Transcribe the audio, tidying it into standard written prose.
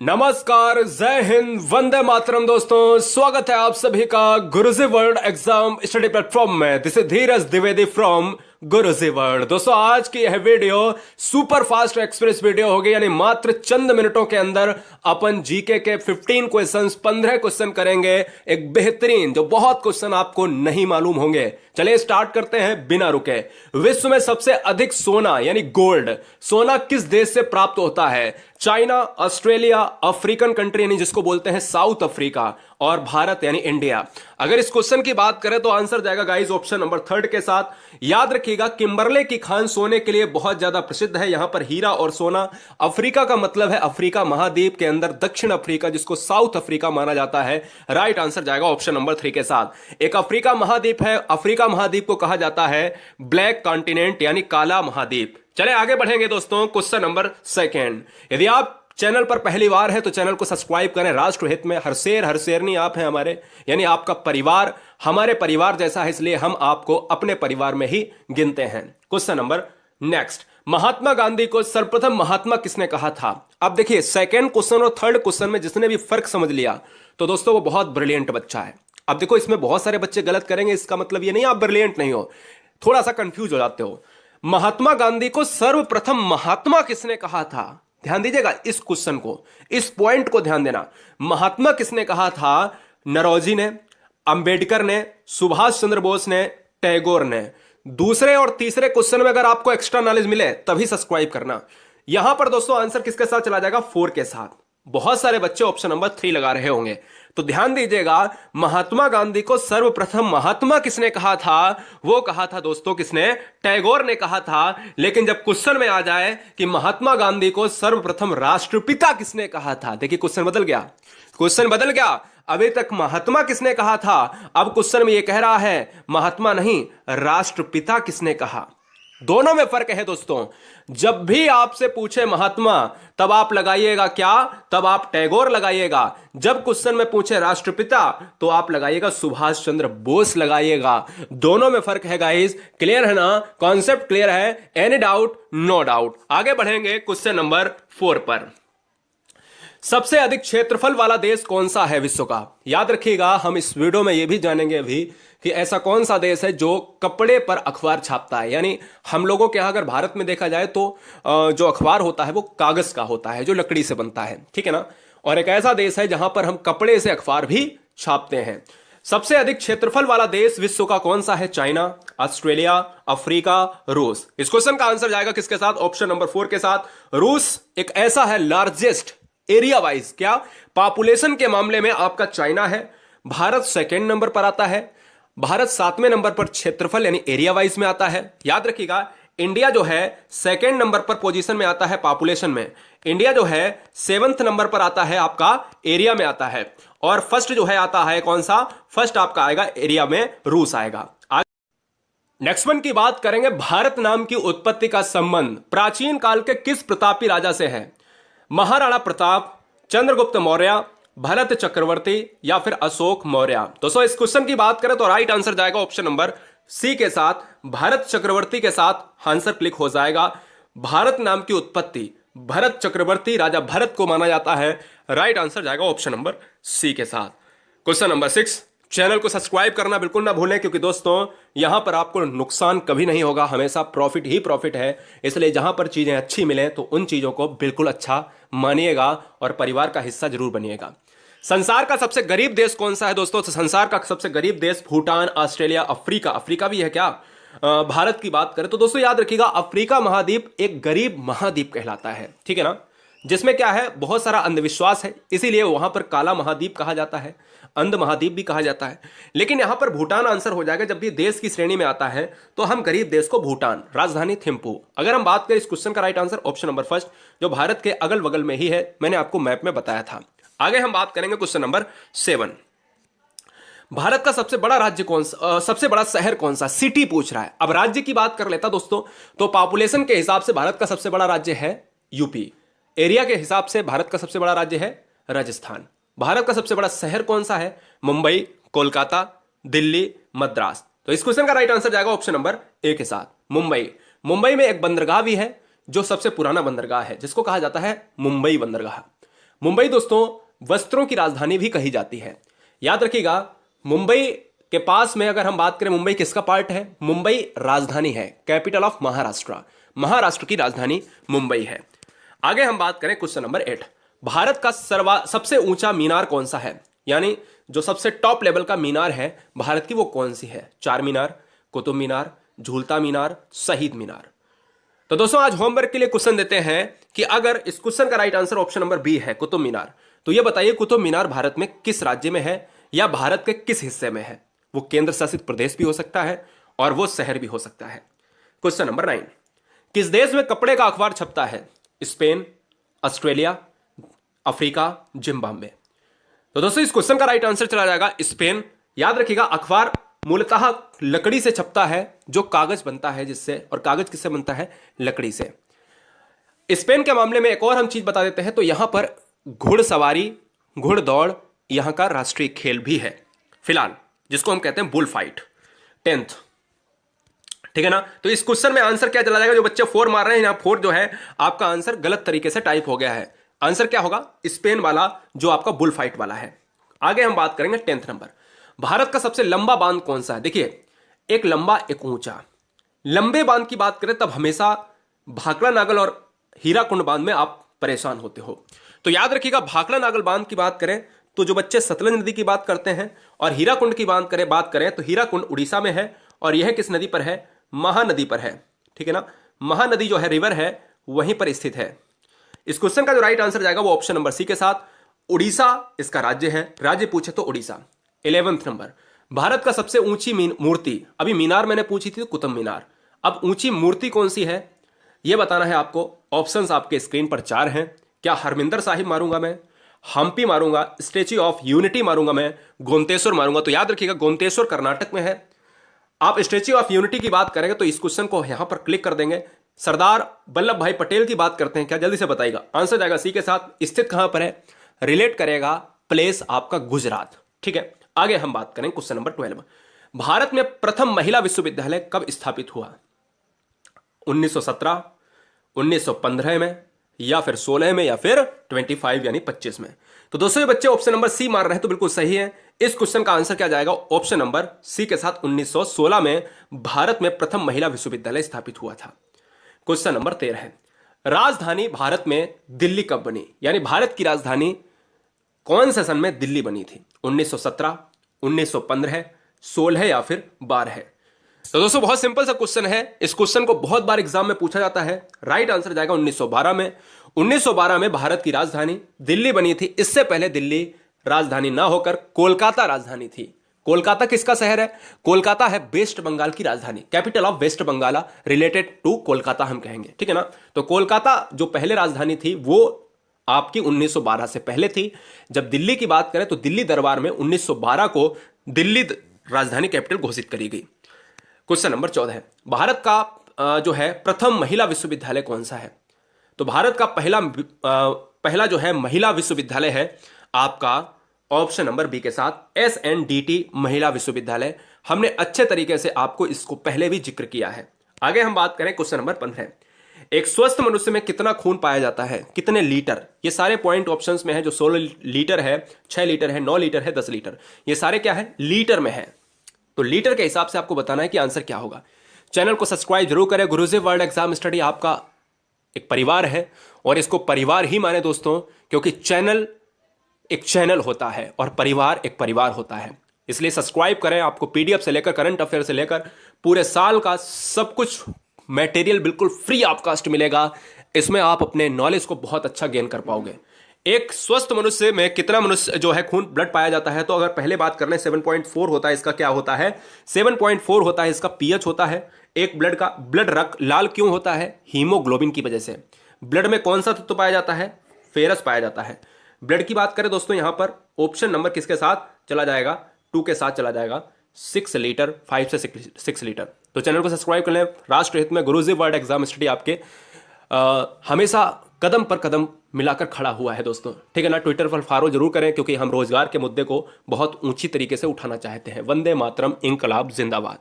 नमस्कार, जय हिंद, वंदे मातरम। दोस्तों, स्वागत है आप सभी का गुरुजी वर्ल्ड एग्जाम स्टडी प्लेटफॉर्म में। This is Dheeraj Dwivedi from Guruji world. दोस्तों, आज की यह video super fast express video होगी, यानी मात्र चंद मिनटों के अंदर अपन जीके के 15 क्वेश्चंस 15 क्वेश्चन करेंगे। एक बेहतरीन, जो बहुत क्वेश्चन आपको नहीं मालूम होंगे। चलिए स्टार्ट करते हैं बिना रुके। विश्व में सबसे अधिक सोना यानी गोल्ड, सोना किस देश से प्राप्त होता है? चाइना, ऑस्ट्रेलिया, अफ्रीकन कंट्री यानी जिसको बोलते हैं साउथ अफ्रीका, और भारत यानी इंडिया। अगर इस क्वेश्चन की बात करें तो आंसर जाएगा गाइस ऑप्शन नंबर 3 के साथ। याद रखिएगा, किम्बरले की खान सोने के लिए बहुत ज्यादा प्रसिद्ध है। यहां पर हीरा और सोना। अफ्रीका का मतलब है अफ्रीका महाद्वीप के अंदर दक्षिण अफ्रीका, जिसको साउथ अफ्रीका माना जाता है। राइट आंसर जाएगा ऑप्शन नंबर 3 के साथ। एक अफ्रीका महाद्वीप है। अफ्रीका महाद्वीप को कहा जाता है ब्लैक कॉन्टिनेंट यानी काला महाद्वीप। चले आगे बढ़ेंगे दोस्तों, क्वेश्चन नंबर 2। यदि आप चैनल पर पहली बार है तो चैनल को सब्सक्राइब करें। राष्ट्र हित में हर शेरनी आप हैं हमारे, यानी आपका परिवार हमारे परिवार जैसा है, इसलिए हम आपको अपने परिवार में ही गिनते हैं। Question number next, Mahatma Gandhi को सर्वप्रथम महात्मा किसने कहा था? अब देखिए, सेकंड क्वेश्चन और थर्ड क्वेश्चन में जिसने भी फर्क समझ लिया तो दोस्तों वो बहुत ब्रिलियंट बच्चा है। अब देखो, इसमें बहुत सारे बच्चे गलत करेंगे, इसका मतलब ये नहीं आप ब्रिलियंट नहीं हो, थोड़ा सा कंफ्यूज हो जाते हो। महात्मा गांधी को सर्वप्रथम महात्मा किसने कहा था? ध्यान दीजिएगा इस क्वेश्चन को, इस पॉइंट को ध्यान देना। महात्मा किसने कहा था? नरौजी ने, अंबेडकर ने, सुभाष चंद्र बोस ने, टैगोर ने। दूसरे और तीसरे क्वेश्चन में अगर आपको एक्स्ट्रा नॉलेज मिले तभी सब्सक्राइब करना। यहां पर दोस्तों आंसर किसके साथ चला जाएगा? 4 के साथ। बहुत सारे बच्चे ऑप्शन नंबर 3 लगा रहे होंगे, तो ध्यान दीजिएगा। महात्मा गांधी को सर्वप्रथम महात्मा किसने कहा था? वो कहा था दोस्तों किसने? टैगोर ने कहा था। लेकिन जब क्वेश्चन में आ जाए कि महात्मा गांधी को सर्वप्रथम राष्ट्रपिता किसने कहा था, देखिए क्वेश्चन बदल गया। क्वेश्चन बदल गया। अभी तक महात्मा किसने कहा था, अब क्वेश्चन में यह कह रहा है महात्मा नहीं, राष्ट्रपिता किसने कहा। दोनों में फर्क है दोस्तों। जब भी आपसे पूछे महात्मा तब आप लगाइएगा क्या? तब आप टैगोर लगाइएगा। जब क्वेश्चन में पूछे राष्ट्रपिता तो आप लगाइएगा सुभाष चंद्र बोस लगाइएगा। दोनों में फर्क है गाइस। क्लियर है ना? कॉन्सेप्ट क्लियर है? Any doubt? No doubt. आगे बढ़ेंगे क्वेश्चन नंबर 4 पर। सबसे अधिक क्षेत्रफल वाला देश कौन सा है विश्व का? याद रखिएगा, हम इस वीडियो में यह भी जानेंगे अभी कि ऐसा कौन सा देश है जो कपड़े पर अखबार छापता है। यानी हम लोगों के यहां अगर भारत में देखा जाए तो जो अखबार होता है वो कागज का होता है, जो लकड़ी से बनता है, ठीक है ना। और एक ऐसा देश है जहां पर हम कपड़े से अखबार भी छापते हैं। सबसे अधिक क्षेत्रफल वाला देश विश्व का कौन सा है? चाइना, ऑस्ट्रेलिया, अफ्रीका, रूस। इस क्वेश्चन का आंसर जाएगा किसके साथ? ऑप्शन नंबर 4 के साथ। रूस एक ऐसा है लार्जेस्ट एरिया वाइज, क्या पॉपुलेशन के मामले में आपका चाइना है। भारत सेकंड नंबर पर आता है। भारत 7वें नंबर पर क्षेत्रफल यानी एरिया वाइज में आता है। याद रखिएगा, इंडिया जो है सेकंड नंबर पर पोजीशन में आता है पॉपुलेशन में। इंडिया जो है 7वें नंबर पर आता है आपका एरिया में आता है। और फर्स्ट जो है आता है कौन सा? फर्स्ट आपका आएगा एरिया में रूस आएगा। नेक्स्ट वन की बात करेंगे। भारत नाम की उत्पत्ति का संबंध प्राचीन काल के किस प्रतापी राजा से है? महाराणा प्रताप, चंद्रगुप्त मौर्य, भरत चक्रवर्ती या फिर अशोक मौर्य। दोस्तों, इस क्वेश्चन की बात करें तो राइट आंसर जाएगा ऑप्शन नंबर सी के साथ, भरत चक्रवर्ती के साथ आंसर क्लिक हो जाएगा। भारत नाम की उत्पत्ति भरत चक्रवर्ती, राजा भरत को माना जाता है। राइट आंसर जाएगा ऑप्शन नंबर सी के साथ। क्वेश्चन नंबर 6, चैनल को सब्सक्राइब करना बिल्कुल ना भूलें, क्योंकि दोस्तों यहां पर आपको नुकसान कभी नहीं होगा, हमेशा प्रॉफिट ही प्रॉफिट है। इसलिए जहां पर चीजें अच्छी मिले तो उन चीजों को बिल्कुल अच्छा मानिएगा और परिवार का हिस्सा जरूर बनिएगा। संसार का सबसे गरीब देश कौन सा है दोस्तों? तो संसार का सबसे गरीब देश भूटान, ऑस्ट्रेलिया, अफ्रीका। अफ्रीका भी है क्या? भारत की बात करें तो दोस्तों याद रखिएगा, अफ्रीका महाद्वीप एक गरीब महाद्वीप कहलाता है, ठीक है ना, जिसमें क्या है, बहुत सारा अंधविश्वास है, इसीलिए वहां पर काला महाद्वीप कहा जाता है, अंध महाद्वीप भी कहा जाता है। लेकिन यहां पर भूटान आंसर हो जाएगा। जब भी देश की श्रेणी में आता है तो हम गरीब देश को भूटान, राजधानी थिम्पू। अगर हम बात करें इस क्वेश्चन का right answer option number first, जो भारत के अगल बगल में ही है, मैंने आपको मैप में बताया था। आगे हम बात करेंगे क्वेश्चन नंबर 7। भारत का सबसे बड़ा राज्य कौन सा, सबसे बड़ा शहर कौन सा? सिटी पूछ रहा है। अब राज्य की बात कर लेता दोस्तों, तो पॉपुलेशन के हिसाब से भारत का सबसे बड़ा राज्य है यूपी। एरिया के हिसाब से भारत का सबसे बड़ा राज्य है राजस्थान। भारत का सबसे बड़ा शहर कौन सा है? मुंबई, कोलकाता, दिल्ली, मद्रास। तो इस क्वेश्चन का राइट आंसर जाएगा ऑप्शन नंबर ए के साथ, मुंबई। मुंबई में एक बंदरगाह भी है जो सबसे पुराना बंदरगाह है, जिसको कहा जाता है मुंबई बंदरगाह। मुंबई दोस्तों वस्त्रों की राजधानी भी कही जाती है। याद रखिएगा, मुंबई के पास में अगर हम बात करें, मुंबई किसका पार्ट है? मुंबई राजधानी है, कैपिटल ऑफ महाराष्ट्र। महाराष्ट्र की राजधानी मुंबई है। आगे हम बात करें क्वेश्चन नंबर 8, भारत का सबसे ऊंचा मीनार कौन सा है? यानी जो सबसे टॉप लेवल का मीनार है भारत की, वो कौन सी है? चार मीनार, कुतुब मीनार, झूलता मीनार, शहीद मीनार। तो दोस्तों आज होमवर्क के लिए क्वेश्चन देते हैं कि अगर इस क्वेश्चन का right answer option number B है, कुतुब मीनार, तो यह बताइए कुतुब मीनार भारत में किस राज्य में है या भारत के किस हिस्से में है? वो केंद्र शासित प्रदेश भी हो सकता है और वो शहर भी हो सकता है। क्वेश्चन नंबर 9, किस देश में कपड़े का अखबार छपता है? Spain, Australia, Africa, Zimbabwe. तो दोस्तों इस क्वेश्चन का राइट आंसर चला जाएगा स्पेन। याद रखिएगा, अखबार मूलतः लकड़ी से छपता है, जो कागज बनता है जिससे, और कागज किससे बनता है? लकड़ी से। स्पेन के मामले में एक और हम चीज बता देते हैं, तो यहां पर घुड़सवारी, घुड़दौड़ यहां का राष्ट्रीय खेल भी है फिलहाल, जिसको हम कहते हैं बुल फाइट। 10th, ठीक है ना? तो इस क्वेश्चन में आंसर क्या चला जाएगा? जो बच्चे 4 मार रहे हैं, यहां 4 जो है आपका आंसर गलत तरीके से टाइप हो गया है। आंसर क्या होगा? स्पेन वाला, जो आपका बुल फाइट वाला है। आगे हम बात करेंगे 10th नंबर, भारत का सबसे लंबा बांध कौन सा है? देखिए, एक लंबा एक ऊंचा। लंबे बांध की बात करें तब हमेशा भाखड़ा नागल और हीराकुंड बांध में आप परेशान होते हो। तो याद रखिएगा, भाखड़ा नागल बांध की बात करें तो जो बच्चे सतलज नदी की बात करते हैं, और हीराकुंड की बात करें तो हीराकुंड उड़ीसा में है, और यह किस नदी पर है? महानदी पर है। ठीक है ना? महानदी जो है, रिवर है, वहीं पर स्थित है। इस क्वेश्चन का जो राइट आंसर जाएगा वो ऑप्शन नंबर सी के साथ, उड़ीसा इसका राज्य है। राज्य पूछे तो उड़ीसा। 11th नंबर, भारत का सबसे ऊंची मूर्ति, अभी मीनार मैंने पूछी थी तो कुतुब मीनार, अब ऊंची मूर्ति कौन सी है यह बताना है आपको। ऑप्शंस आपके स्क्रीन पर 4 हैं। क्या हरमिंदर साहिब मारूंगा मैं, हम्पी मारूंगा, स्टैच्यू ऑफ यूनिटी मारूंगा मैं, गोमतेश्वर मारूंगा? तो याद रखिएगा, गोमतेश्वर कर्नाटक में है। आप स्टैच्यू ऑफ यूनिटी की बात करेंगे तो इस क्वेश्चन को यहां पर क्लिक कर देंगे। सरदार वल्लभ भाई पटेल की बात करते हैं क्या? जल्दी से बताइएगा। आंसर जाएगा सी के साथ। स्थित कहां पर है? रिलेट करेगा प्लेस आपका गुजरात। ठीक है, आगे हम बात करें क्वेश्चन नंबर 12, भारत में प्रथम महिला विश्वविद्यालय कब स्थापित हुआ? 1917, 1915 में, या फिर 16 में, या फिर 25 यानी 25 में? तो दोस्तों ये बच्चे ऑप्शन नंबर सी मार रहे हैं, तो बिल्कुल सही है। इस क्वेश्चन का आंसर क्या जाएगा? ऑप्शन नंबर सी के साथ, 1916 में भारत में प्रथम महिला विश्वविद्यालय स्थापित हुआ था। क्वेश्चन नंबर 13 है, राजधानी भारत में दिल्ली कब बनी? यानी भारत की राजधानी कौन से सन में दिल्ली बनी थी? 1917, 1915, 16 या फिर 12? तो दोस्तों बहुत सिंपल सा क्वेश्चन है। इस क्वेश्चन को बहुत बार एग्जाम में पूछा जाता है। राइट आंसर जाएगा 1912 में। 1912 में भारत की राजधानी दिल्ली बनी थी। इससे पहले दिल्ली राजधानी ना होकर कोलकाता राजधानी थी। कोलकाता किसका शहर है? कोलकाता है वेस्ट बंगाल की राजधानी, capital of West Bengal, related to Kolkata हम कहेंगे। ठीक है ना? तो कोलकाता जो पहले राजधानी थी वो आपकी 1912 से पहले थी। जब दिल्ली की बात करें तो दिल्ली दरबार में 1912 को दिल्ली राजधानी कैपिटल घोषित करी गई। क्वेश्चन नंबर 14 है, भारत का जो है प्रथम महिला विश्वविद्यालय कौन सा है? तो भारत का पहला जो है महिला विश्वविद्यालय है आपका ऑप्शन नंबर बी के साथ, SNDT महिला विश्वविद्यालय। हमने अच्छे तरीके से आपको इसको पहले भी जिक्र किया है। आगे हम बात करें क्वेश्चन नंबर 15, एक स्वस्थ मनुष्य में कितना खून पाया जाता है? कितने लीटर? ये सारे पॉइंट ऑप्शंस में है। जो 16 लीटर है, 6 लीटर है, 9 लीटर है, 10 लीटर, ये सारे क्या है? लीटर में है। तो लीटर के हिसाब से आपको बताना है कि आंसर क्या होगा। चैनल को सब्सक्राइब जरूर करें। गुरुजी वर्ल्ड एग्जाम स्टडी आपका एक परिवार है, और इसको परिवार ही माने दोस्तों, क्योंकि चैनल एक चैनल होता है और परिवार एक परिवार होता है। इसलिए सब्सक्राइब करें। आपको पीडीएफ से लेकर करंट अफेयर से लेकर पूरे साल का सब कुछ मटेरियल बिल्कुल फ्री ऑफकास्ट मिलेगा। इसमें आप अपने नॉलेज को बहुत अच्छा गेन कर पाओगे। एक स्वस्थ मनुष्य में कितना मनुष्य जो है खून ब्लड पाया जाता है? तो अगर पहले बात कर लें 7.4 होता है। इसका क्या होता है? 7.4 होता है इसका पीएच होता है एक ब्लड का। ब्लड रक्त लाल क्यों होता है? हीमोग्लोबिन की वजह से। ब्लड में कौन सा तत्व पाया जाता है? फेरस पाया जाता है। ब्लड की बात करें दोस्तों, यहां पर ऑप्शन नंबर किसके साथ चला जाएगा? 2 के साथ चला जाएगा। 6 लीटर, 5 से 6 लीटर। तो चैनल को सब्सक्राइब कर लें। राष्ट्र हित में गुरुजी वर्ल्ड एग्जाम स्टडी आपके हमेशा कदम पर कदम मिलाकर खड़ा हुआ है दोस्तों। ठीक है ना? ट्विटर पर फॉलो जरूर करें, क्योंकि हम रोजगार के मुद्दे को बहुत ऊंची तरीके से उठाना चाहते हैं। वंदे मातरम, इंकलाब जिंदाबाद।